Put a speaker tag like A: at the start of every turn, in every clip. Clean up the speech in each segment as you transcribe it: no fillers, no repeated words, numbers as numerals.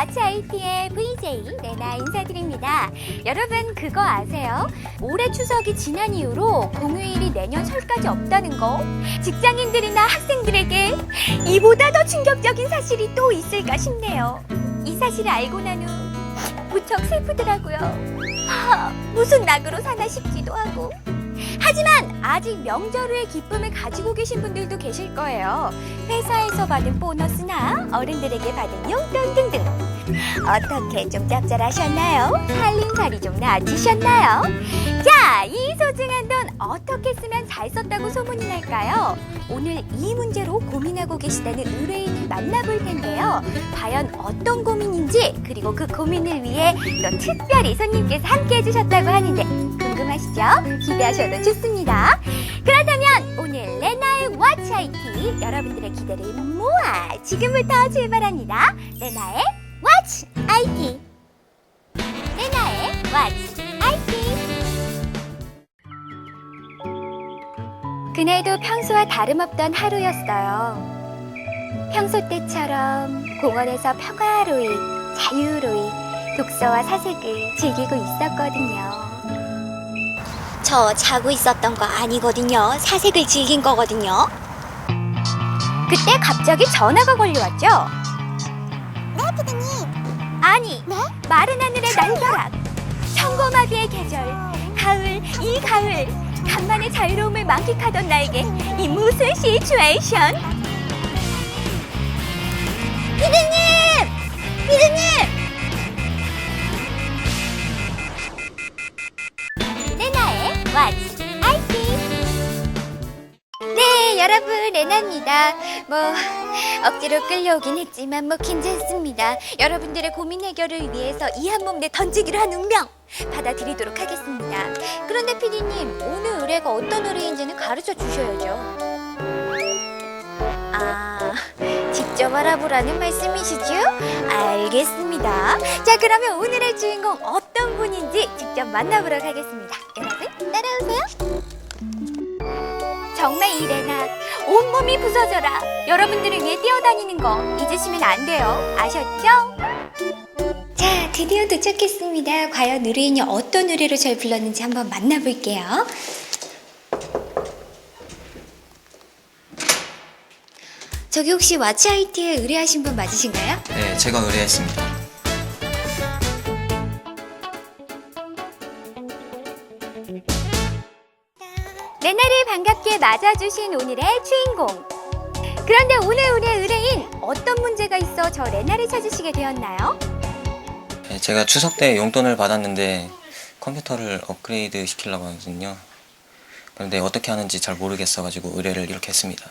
A: 왓츠 IT의 VJ 레나 인사드립니다. 여러분 그거 아세요? 올해 추석이 지난 이후로 공휴일이 내년 설까지 없다는 거? 직장인들이나 학생들에게 이보다 더 충격적인 사실이 또 있을까 싶네요. 이 사실을 알고 난 후 무척 슬프더라고요. 무슨 낙으로 사나 싶기도 하고. 하지만 아직 명절 후의 기쁨을 가지고 계신 분들도 계실 거예요. 회사에서 받은 보너스나 어른들에게 받은 용돈 등등. 어떻게 좀 짭짤하셨나요? 살림살이 좀 나아지셨나요? 자, 이 소중한 돈 어떻게 쓰면 잘 썼다고 소문이 날까요? 오늘 이 문제로 고민하고 계시다는 의뢰인을 만나볼 텐데요. 과연 어떤 고민인지, 그리고 그 고민을 위해 또 특별히 손님께서 함께 해주셨다고 하는데 궁금하시죠? 기대하셔도 좋습니다. 그렇다면 오늘 레나의 왓츠 IT, 여러분들의 기대를 모아 지금부터 출발합니다. 레나의 왓츠 IT. 레나의 왓츠 IT. 그날도 평소와 다름없던 하루였어요. 평소 때처럼 공원에서 평화로이, 자유로이 독서와 사색을 즐기고 있었거든요. 저 자고 있었던 거 아니거든요. 사색을 즐긴 거거든요. 그때 갑자기 전화가 걸려왔죠.
B: 네, 피디님.
A: 아니,
B: 네?
A: 마른 하늘의 날벼락, 청고마비의 계절, 가을, 이 가을, 간만에 자유로움을 만끽하던 나에게 이 무슨 시츄에이션? 피디님! 피디님! 레나의 왓츠 IT. 네, 여러분, 레나입니다. 억지로 끌려오긴 했지만 괜찮습니다. 여러분들의 고민 해결을 위해서 이 한 몸 내 던지기로 한 운명 받아들이도록 하겠습니다. 그런데 피디님, 오늘 의뢰가 어떤 의뢰인지는 가르쳐 주셔야죠. 직접 알아보라는 말씀이시죠? 알겠습니다. 자, 그러면 오늘의 주인공 어떤 분인지 직접 만나보도록 하겠습니다. 여러분, 따라오세요. 정말 이 레나, 온몸이 부서져라. 여러분들을 위해 뛰어다니는 거 잊으시면 안 돼요. 아셨죠? 자, 드디어 도착했습니다. 과연 의뢰인이 어떤 의뢰로 절 불렀는지 한번 만나볼게요. 저기 혹시 왓츠 IT에 의뢰하신 분 맞으신가요?
C: 네, 제가 의뢰했습니다.
A: 레나를 반갑게 맞아주신 오늘의 주인공. 그런데 오늘 우리의 의뢰인, 어떤 문제가 있어 저 레나를 찾으시게 되었나요?
C: 네, 제가 추석 때 용돈을 받았는데 컴퓨터를 업그레이드 시키려고 하거든요. 그런데 어떻게 하는지 잘 모르겠어가지고 의뢰를 이렇게 했습니다.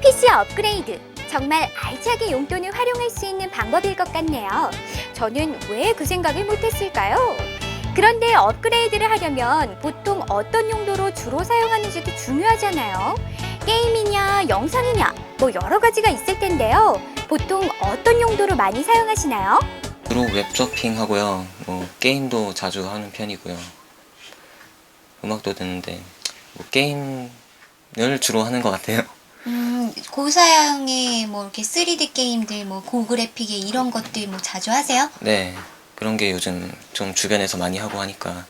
A: PC 업그레이드, 정말 알차게 용돈을 활용할 수 있는 방법일 것 같네요. 저는 왜 그 생각을 못했을까요? 그런데 업그레이드를 하려면 보통 어떤 용도로 주로 사용하는지도 중요하잖아요. 게임이냐, 영상이냐, 여러 가지가 있을 텐데요. 보통 어떤 용도로 많이 사용하시나요?
C: 주로 웹서핑 하고요. 게임도 자주 하는 편이고요. 음악도 듣는데 게임을 주로 하는 것 같아요.
B: 고사양의 이렇게 3D 게임들, 고그래픽의 이런 것들 자주 하세요?
C: 네, 그런 게 요즘 좀 주변에서 많이 하고 하니까.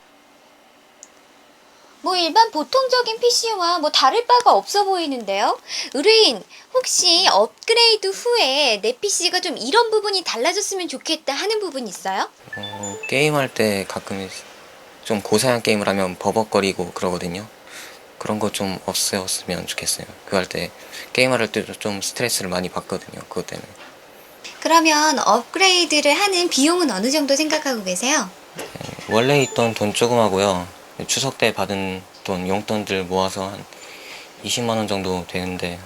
A: 일반 보통적인 PC와 다를 바가 없어 보이는데요. 의뢰인, 혹시 업그레이드 후에 내 PC가 좀 이런 부분이 달라졌으면 좋겠다 하는 부분 있어요?
C: 게임할 때 가끔 좀 고사양 게임을 하면 버벅거리고 그러거든요. 그런 거 좀 없애었으면 좋겠어요. 그거 할 때, 게임할 때도 좀 스트레스를 많이 받거든요. 그것 때문에.
B: 그러면 업그레이드를 하는 비용은 어느 정도 생각하고 계세요?
C: 원래 있던 돈 조금 하고요. 추석 때 받은 돈, 용돈들 모아서 한 20만 원 정도 되는데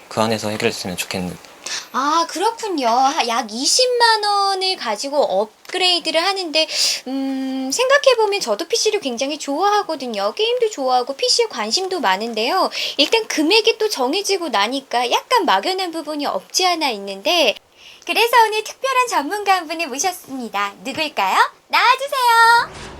C: 그 안에서 해결했으면 좋겠는데.
B: 그렇군요. 약 20만 원을 가지고 업그레이드를 하는데 생각해보면 저도 PC를 굉장히 좋아하거든요. 게임도 좋아하고 PC에 관심도 많은데요. 일단 금액이 또 정해지고 나니까 약간 막연한 부분이 없지 않아 있는데, 그래서 오늘 특별한 전문가 한 분을 모셨습니다. 누굴까요? 나와주세요.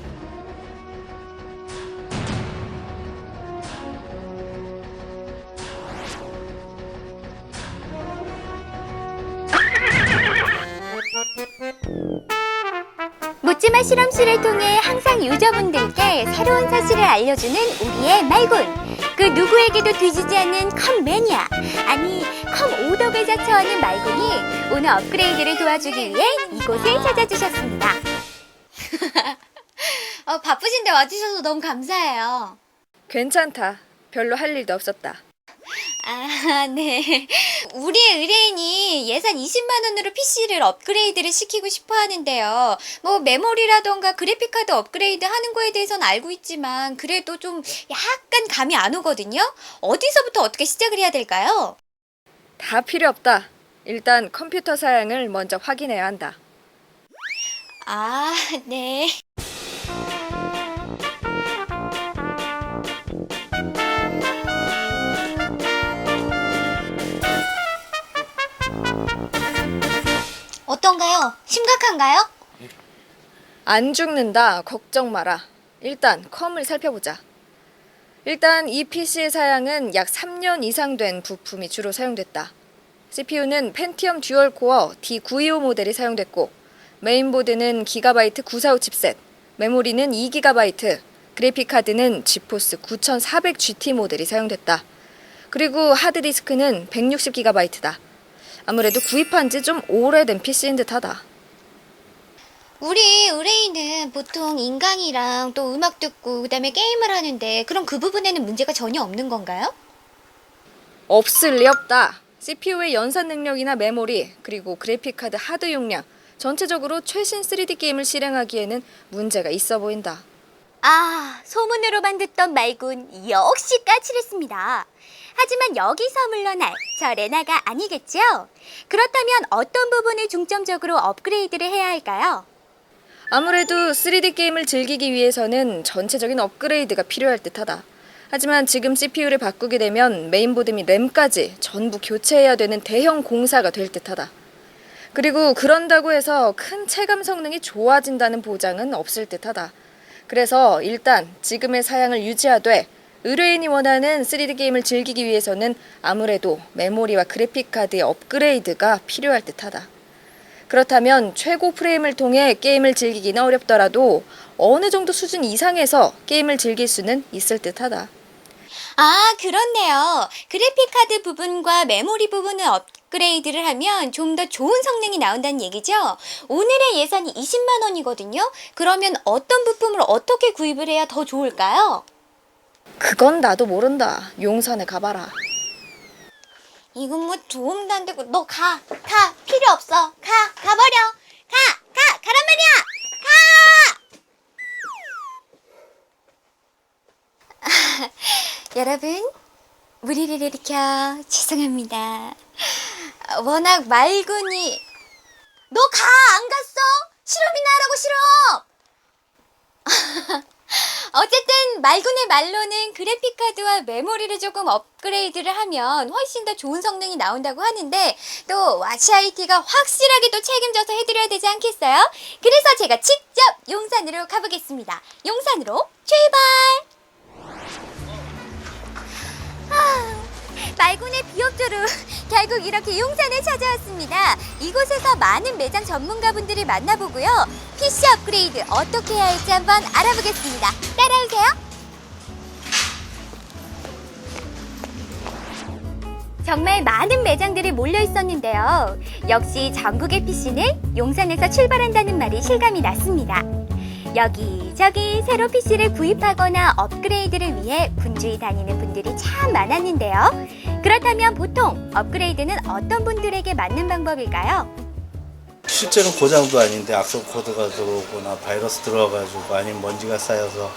A: 드라마 실험실을 통해 항상 유저분들께 새로운 사실을 알려주는 우리의 말군. 그 누구에게도 뒤지지 않는 컴 매니아, 아니 컴 오덕을 자처하는 말군이 오늘 업그레이드를 도와주기 위해 이곳을 찾아주셨습니다.
B: 바쁘신데 와주셔서 너무 감사해요.
D: 괜찮다. 별로 할 일도 없었다.
B: 아, 네. 우리 의뢰인이 예산 20만 원으로 PC를 업그레이드를 시키고 싶어 하는데요. 뭐 메모리라던가 그래픽카드 업그레이드 하는 거에 대해서는 알고 있지만 그래도 좀 약간 감이 안 오거든요. 어디서부터 어떻게 시작을 해야 될까요?
D: 다 필요 없다. 일단 컴퓨터 사양을 먼저 확인해야 한다.
B: 아, 네. 어떤가요? 심각한가요?
D: 안 죽는다. 걱정 마라. 일단 컴을 살펴보자. 일단 이 PC의 사양은 약 3년 이상 된 부품이 주로 사용됐다. CPU는 펜티엄 듀얼 코어 D925 모델이 사용됐고 메인보드는 기가바이트 945 칩셋, 메모리는 2GB, 그래픽카드는 지포스 9400GT 모델이 사용됐다. 그리고 하드디스크는 160GB다. 아무래도 구입한 지 좀 오래된 PC인 듯하다.
B: 우리 의뢰인은 보통 인강이랑 또 음악 듣고 그다음에 게임을 하는데 그럼 그 부분에는 문제가 전혀 없는 건가요?
D: 없을 리 없다. CPU의 연산 능력이나 메모리, 그리고 그래픽카드 하드 용량, 전체적으로 최신 3D 게임을 실행하기에는 문제가 있어 보인다.
A: 아, 소문으로만 듣던 말군 역시 까칠했습니다. 하지만 여기서 물러날 저 레나가 아니겠죠? 그렇다면 어떤 부분을 중점적으로 업그레이드를 해야 할까요?
D: 아무래도 3D 게임을 즐기기 위해서는 전체적인 업그레이드가 필요할 듯하다. 하지만 지금 CPU를 바꾸게 되면 메인보드 및 램까지 전부 교체해야 되는 대형 공사가 될 듯하다. 그리고 그런다고 해서 큰 체감 성능이 좋아진다는 보장은 없을 듯하다. 그래서 일단 지금의 사양을 유지하되 의뢰인이 원하는 3D 게임을 즐기기 위해서는 아무래도 메모리와 그래픽카드의 업그레이드가 필요할 듯하다. 그렇다면 최고 프레임을 통해 게임을 즐기기는 어렵더라도 어느 정도 수준 이상에서 게임을 즐길 수는 있을 듯하다.
B: 아, 그렇네요. 그래픽카드 부분과 메모리 부분을 업그레이드를 하면 좀 더 좋은 성능이 나온다는 얘기죠? 오늘의 예산이 20만 원이거든요. 그러면 어떤 부품을 어떻게 구입을 해야 더 좋을까요?
D: 그건 나도 모른다. 용산에 가봐라.
B: 이건 뭐 도움도 안 되고 너 가 필요 없어 가버려 가란 말이야 여러분 무리를 일으켜 죄송합니다. 워낙 말군이 너 가 안 갔어? 실험이나 하라고 실험. 어쨌든 말군의 말로는 그래픽카드와 메모리를 조금 업그레이드를 하면 훨씬 더 좋은 성능이 나온다고 하는데 또 와치IT가 확실하게 또 책임져서 해드려야 되지 않겠어요? 그래서 제가 직접 용산으로 가보겠습니다. 용산으로 출발!
A: 말군의 비협조로 결국 이렇게 용산에 찾아왔습니다. 이곳에서 많은 매장 전문가분들을 만나보고요. PC 업그레이드 어떻게 해야 할지 한번 알아보겠습니다. 따라오세요. 정말 많은 매장들이 몰려 있었는데요. 역시 전국의 PC는 용산에서 출발한다는 말이 실감이 났습니다. 여기저기 새로 PC를 구입하거나 업그레이드를 위해 분주히 다니는 분들이 참 많았는데요. 그렇다면 보통 업그레이드는 어떤 분들에게 맞는 방법일까요?
E: 실제로 고장도 아닌데 악성 코드가 들어오거나 바이러스 들어와가지고 아니면 먼지가 쌓여서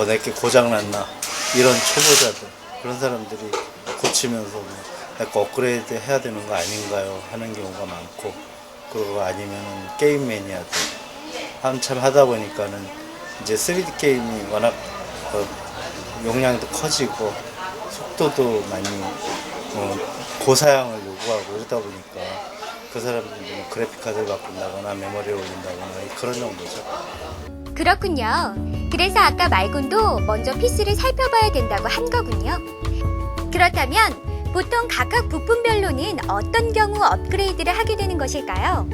E: 내게 고장났나 이런 초보자들 그런 사람들이 고치면서 내가 업그레이드 해야 되는 거 아닌가요 하는 경우가 많고 그리고 아니면 게임 매니아들 한참 하다 보니까는 이제 3D 게임이 워낙 용량도 커지고 속도도 많이 고사양을 요구하고 이러다 보니까 그 사람들이 그래픽카드를 바꾼다거나 메모리를 올린다거나 그런 정도죠.
A: 그렇군요. 그래서 아까 말군도 먼저 PC를 살펴봐야 된다고 한 거군요. 그렇다면 보통 각각 부품별로는 어떤 경우 업그레이드를 하게 되는 것일까요?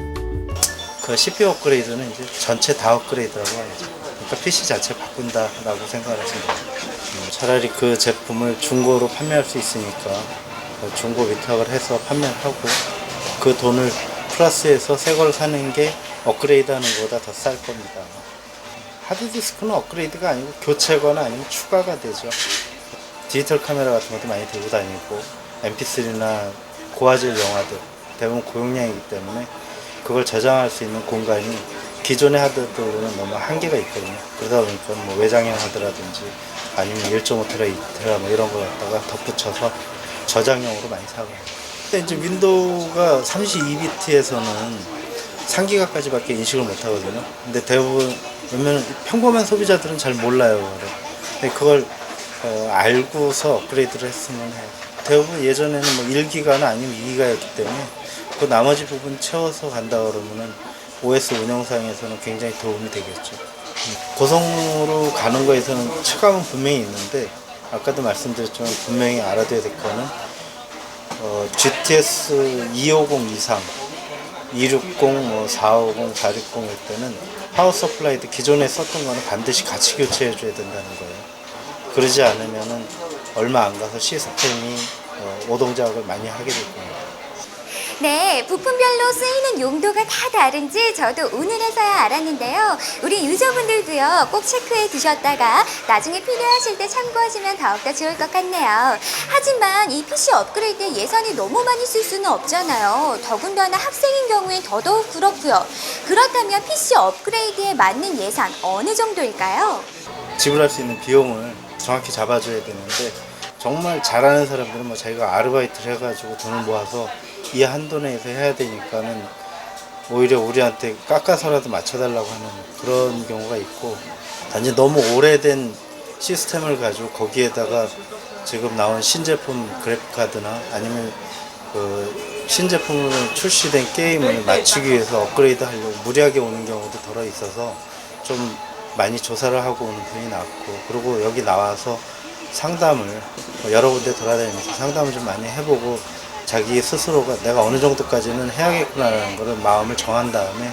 E: 그 CPU 업그레이드는 이제 전체 다 업그레이드라고 하죠. 그러니까 PC 자체 바꾼다라고 생각을 하시면 됩니다. 차라리 그 제품을 중고로 판매할 수 있으니까 중고 위탁을 해서 판매를 하고 그 돈을 플러스해서 새 걸 사는 게 업그레이드 하는 것보다 더 쌀 겁니다. 하드디스크는 업그레이드가 아니고 교체거나 아니면 추가가 되죠. 디지털 카메라 같은 것도 많이 들고 다니고 mp3나 고화질 영화들 대부분 고용량이기 때문에 그걸 저장할 수 있는 공간이 기존의 하드들은 너무 한계가 있거든요. 그러다 보니까 뭐 외장형 하드라든지 아니면 1.5TB 뭐 이런 거 갖다가 덧붙여서 저장용으로 많이 사가요. 근데 이제 윈도우가 32비트에서는 3기가까지밖에 인식을 못 하거든요. 근데 대부분 왜냐면 평범한 소비자들은 잘 몰라요. 근데 그걸 알고서 업그레이드를 했으면 해요. 대부분 예전에는 뭐 1기가나 아니면 2기가였기 때문에 그 나머지 부분 채워서 간다 그러면은 OS 운영상에서는 굉장히 도움이 되겠죠. 고성으로 가는 거에서는 체감은 분명히 있는데 아까도 말씀드렸지만 분명히 알아둬야 될 거는 GTS 250 이상 260, 뭐 450, 460일 때는 파워 서플라이도 기존에 썼던 거는 반드시 같이 교체해 줘야 된다는 거예요. 그러지 않으면은 얼마 안 가서 시스템이 오동작을 많이 하게 될 겁니다.
A: 네, 부품별로 쓰이는 용도가 다 다른지 저도 오늘에서야 알았는데요. 우리 유저분들도요, 꼭 체크해 두셨다가 나중에 필요하실 때 참고하시면 더욱더 좋을 것 같네요. 하지만 이 PC 업그레이드에 예산이 너무 많이 쓸 수는 없잖아요. 더군다나 학생인 경우엔 더더욱 그렇고요. 그렇다면 PC 업그레이드에 맞는 예산 어느 정도일까요?
E: 지불할 수 있는 비용을 정확히 잡아줘야 되는데 정말 잘하는 사람들은 뭐 자기가 아르바이트를 해가지고 돈을 모아서 이 한도 내에서 해야 되니까는 오히려 우리한테 깎아서라도 맞춰달라고 하는 그런 경우가 있고 단지 너무 오래된 시스템을 가지고 거기에다가 지금 나온 신제품 그래픽카드나 아니면 그 신제품으로 출시된 게임을 맞추기 위해서 업그레이드 하려고 무리하게 오는 경우도 덜어 있어서 좀 많이 조사를 하고 오는 편이 낫고 그리고 여기 나와서 상담을 여러 군데 돌아다니면서 상담을 좀 많이 해보고 자기 스스로가 내가 어느 정도까지는 해야겠구나라는 거를 마음을 정한 다음에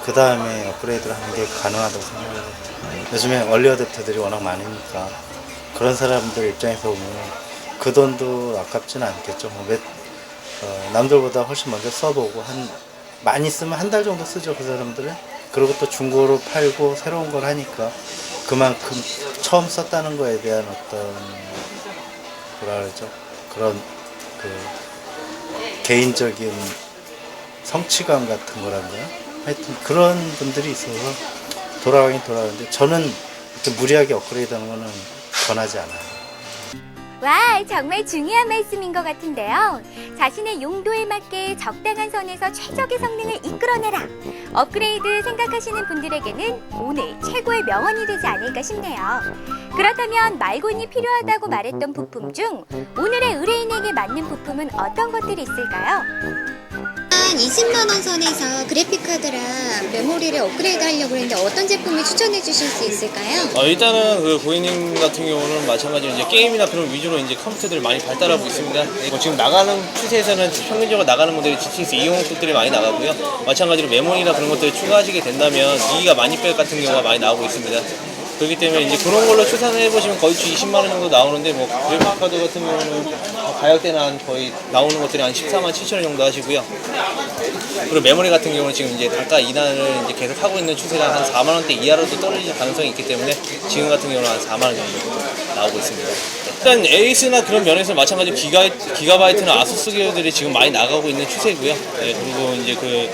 E: 그 다음에 업그레이드를 하는 게 가능하다고 생각해요. 요즘에 얼리 어댑터들이 워낙 많으니까 그런 사람들 입장에서 보면 그 돈도 아깝지는 않겠죠. 남들보다 훨씬 먼저 써보고 많이 쓰면 한 달 정도 쓰죠, 그 사람들은. 그리고 또 중고로 팔고 새로운 걸 하니까 그만큼 처음 썼다는 거에 대한 어떤 뭐라 그러죠? 그런 개인적인 성취감 같은 거란가요? 하여튼 그런 분들이 있어서 돌아가긴 돌아가는데 저는 이렇게 무리하게 업그레이드 하는 거는 권하지 않아요.
A: 와, 정말 중요한 말씀인 것 같은데요. 자신의 용도에 맞게 적당한 선에서 최적의 성능을 이끌어내라. 업그레이드 생각하시는 분들에게는 오늘 최고의 명언이 되지 않을까 싶네요. 그렇다면 말곤이 필요하다고 말했던 부품 중 오늘의 의뢰인에게 맞는 부품은 어떤 것들이 있을까요?
B: 한 20만 원 선에서 그래픽카드랑 메모리를 업그레이드 하려고 했는데 어떤 제품을 추천해 주실 수 있을까요?
F: 일단은 그 고객님 같은 경우는 마찬가지로 이제 게임이나 그런 위주로 이제 컴퓨터들이 많이 발달하고 있습니다. 지금 나가는 추세에서는 평균적으로 나가는 모델이 GTX 250들이 많이 나가고요. 마찬가지로 메모리나 그런 것들을 추가하시게 된다면 2기가 만입백 같은 경우가 많이 나오고 있습니다. 그렇기 때문에 이제 그런 걸로 추산을 해보시면 거의 20만 원 정도 나오는데 뭐 그래픽카드 같은 경우는 가격대는 한 거의 나오는 것들이 한 14만 7천 원 정도 하시고요. 그리고 메모리 같은 경우는 지금 이제 단가 인하를 이제 계속 하고 있는 추세가 한 4만 원대 이하로도 떨어질 가능성이 있기 때문에 지금 같은 경우는 한 4만 원 정도 나오고 있습니다. 일단 에이스나 그런 면에서 마찬가지로 기가바이트나 아수스 계열들이 지금 많이 나가고 있는 추세고요. 네, 그리고 이제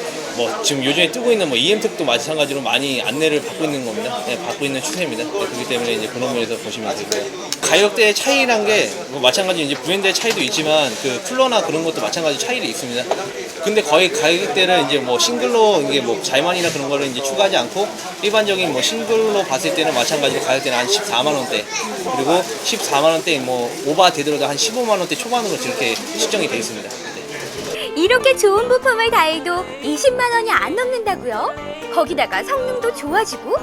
F: 지금 요즘에 뜨고 있는 EM택도 마찬가지로 많이 안내를 받고 있는 겁니다. 네, 받고 있는 추세입니다. 네, 그렇기 때문에 이제 그런 면에서 보시면 되고요. 가격대의 차이란 게 마찬가지로 이제 브랜드의 차이도 있지만 그 쿨러나 그런 것도 마찬가지 차이도 있습니다. 근데 거의 가격대를 이제 싱글로 이게 자이만이나 그런 거를 이제 추가하지 않고 일반적인 싱글로 봤을 때는 마찬가지로 가격대는 한 14만 원대 그리고 14만 원대 오버 되더라도 한 15만 원대 초반으로 이렇게 측정이 되어 있습니다.
A: 이렇게 좋은 부품을 다 해도 20만 원이 안 넘는다고요? 거기다가 성능도 좋아지고?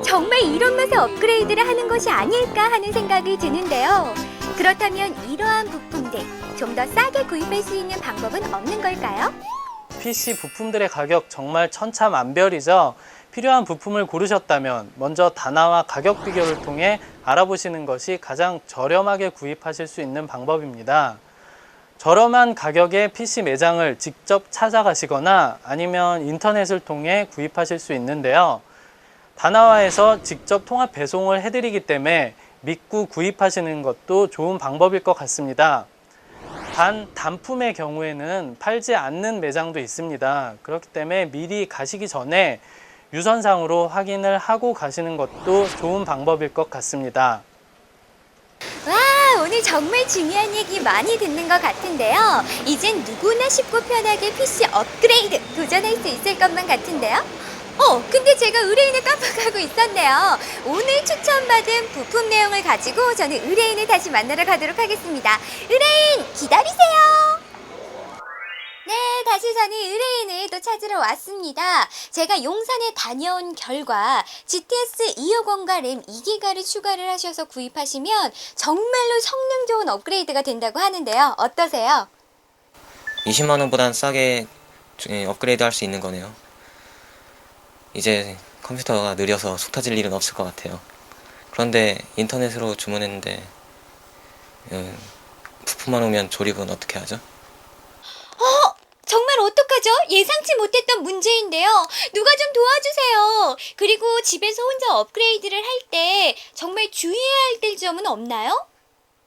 A: 정말 이런 맛에 업그레이드를 하는 것이 아닐까 하는 생각이 드는데요. 그렇다면 이러한 부품들 좀 더 싸게 구입할 수 있는 방법은 없는 걸까요?
G: PC 부품들의 가격 정말 천차만별이죠. 필요한 부품을 고르셨다면 먼저 다나와 가격 비교를 통해 알아보시는 것이 가장 저렴하게 구입하실 수 있는 방법입니다. 저렴한 가격의 PC 매장을 직접 찾아가시거나 아니면 인터넷을 통해 구입하실 수 있는데요. 다나와에서 직접 통합 배송을 해드리기 때문에 믿고 구입하시는 것도 좋은 방법일 것 같습니다. 단, 단품의 경우에는 팔지 않는 매장도 있습니다. 그렇기 때문에 미리 가시기 전에 유선상으로 확인을 하고 가시는 것도 좋은 방법일 것 같습니다.
A: 와, 오늘 정말 중요한 얘기 많이 듣는 것 같은데요. 이젠 누구나 쉽고 편하게 PC 업그레이드 도전할 수 있을 것만 같은데요. 근데 제가 의뢰인을 깜빡하고 있었네요. 오늘 추천받은 부품 내용을 가지고 저는 의뢰인을 다시 만나러 가도록 하겠습니다. 의뢰인 기다리세요. 네, 다시 저는 의뢰인을 또 찾으러 왔습니다. 제가 용산에 다녀온 결과 GTS 250과 램 2기가를 추가를 하셔서 구입하시면 정말로 성능 좋은 업그레이드가 된다고 하는데요. 어떠세요?
C: 20만 원보단 싸게 업그레이드 할 수 있는 거네요. 이제 컴퓨터가 느려서 속 터질 일은 없을 것 같아요. 그런데 인터넷으로 주문했는데 부품만 오면 조립은 어떻게 하죠?
B: 정말 어떡하죠? 예상치 못했던 문제인데요. 누가 좀 도와주세요. 그리고 집에서 혼자 업그레이드를 할 때 정말 주의해야 될 점은 없나요?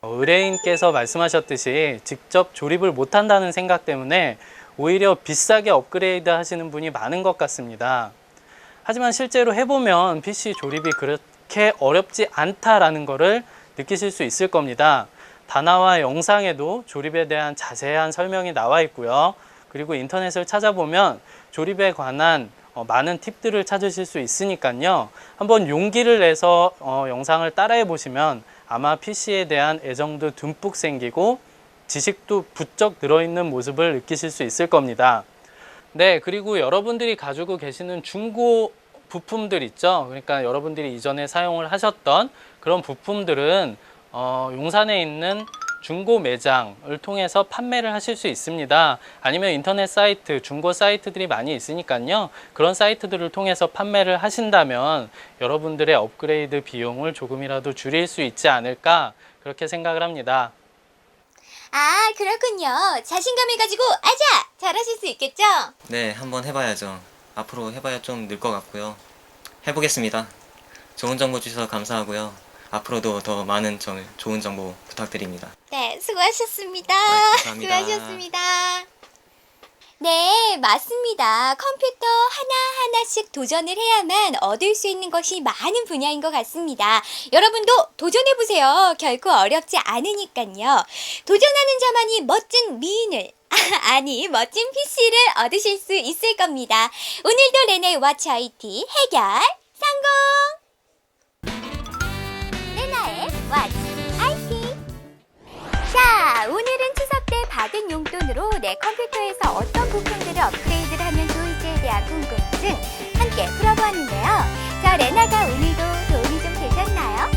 G: 의뢰인께서 말씀하셨듯이 직접 조립을 못한다는 생각 때문에 오히려 비싸게 업그레이드 하시는 분이 많은 것 같습니다. 하지만 실제로 해보면 PC 조립이 그렇게 어렵지 않다라는 것을 느끼실 수 있을 겁니다. 다나와 영상에도 조립에 대한 자세한 설명이 나와 있고요. 그리고 인터넷을 찾아보면 조립에 관한 많은 팁들을 찾으실 수 있으니까요. 한번 용기를 내서 영상을 따라해 보시면 아마 PC에 대한 애정도 듬뿍 생기고 지식도 부쩍 늘어있는 모습을 느끼실 수 있을 겁니다. 네, 그리고 여러분들이 가지고 계시는 중고 부품들 있죠. 그러니까 여러분들이 이전에 사용을 하셨던 그런 부품들은 용산에 있는 중고 매장을 통해서 판매를 하실 수 있습니다. 아니면 인터넷 사이트, 중고 사이트들이 많이 있으니까요. 그런 사이트들을 통해서 판매를 하신다면 여러분들의 업그레이드 비용을 조금이라도 줄일 수 있지 않을까 그렇게 생각을 합니다.
B: 아, 그렇군요. 자신감을 가지고 아자! 잘하실 수 있겠죠?
C: 네, 한번 해봐야죠. 앞으로 해봐야 좀 늘 것 같고요. 해보겠습니다. 좋은 정보 주셔서 감사하고요. 앞으로도 더 많은 좋은 정보 부탁드립니다.
B: 네, 수고하셨습니다.
C: 네, 감사합니다.
B: 수고하셨습니다. 네, 맞습니다. 컴퓨터 하나하나씩 도전을 해야만 얻을 수 있는 것이 많은 분야인 것 같습니다. 여러분도 도전해보세요. 결코 어렵지 않으니까요. 도전하는 자만이 멋진 미인을 아니 멋진 PC를 얻으실 수 있을 겁니다. 오늘도 레나의 왓츠 IT 해결 성공!
A: 레나의 왓츠 IT. 자, 오늘은 추석 때 받은 용돈으로 내 컴퓨터에서 어떤 부품들을 업그레이드를 하면 좋을지에 대한 궁금증 함께 풀어보았는데요. 저 레나가 오늘도 도움이 좀 되셨나요?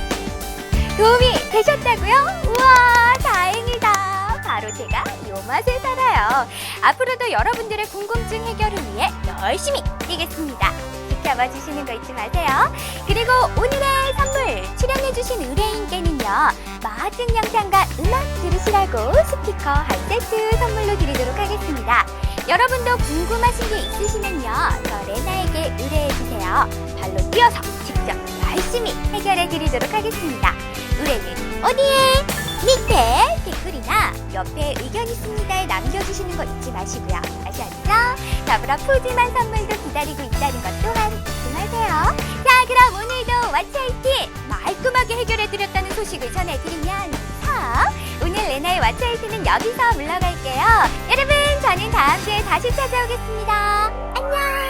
A: 도움이 되셨다고요? 우와, 다행이다. 바로 제가 요 맛에 살아요. 앞으로도 여러분들의 궁금증 해결을 위해 열심히 뛰겠습니다. 지켜봐 주시는 거 잊지 마세요. 그리고 오늘의 선물 출연해주신 의뢰인께는요, 멋진 영상과 음악 들으시라고 스피커 한 세트 선물로 드리도록 하겠습니다. 여러분도 궁금하신 게 있으시면요, 저 레나에게 의뢰해주세요. 발로 뛰어서 직접 열심히 해결해 드리도록 하겠습니다. 의뢰는 어디에? 밑에 댓글이나 옆에 의견 있습니다에 남겨주시는 거 잊지 마시고요. 아셨죠? 더불어 푸짐한 선물도 기다리고 있다는 것 또한 잊지 마세요. 자, 그럼 오늘도 왓츠 IT 말끔하게 해결해드렸다는 소식을 전해드리면서 오늘 레나의 왓츠 IT는 여기서 물러갈게요. 여러분, 저는 다음 주에 다시 찾아오겠습니다. 안녕!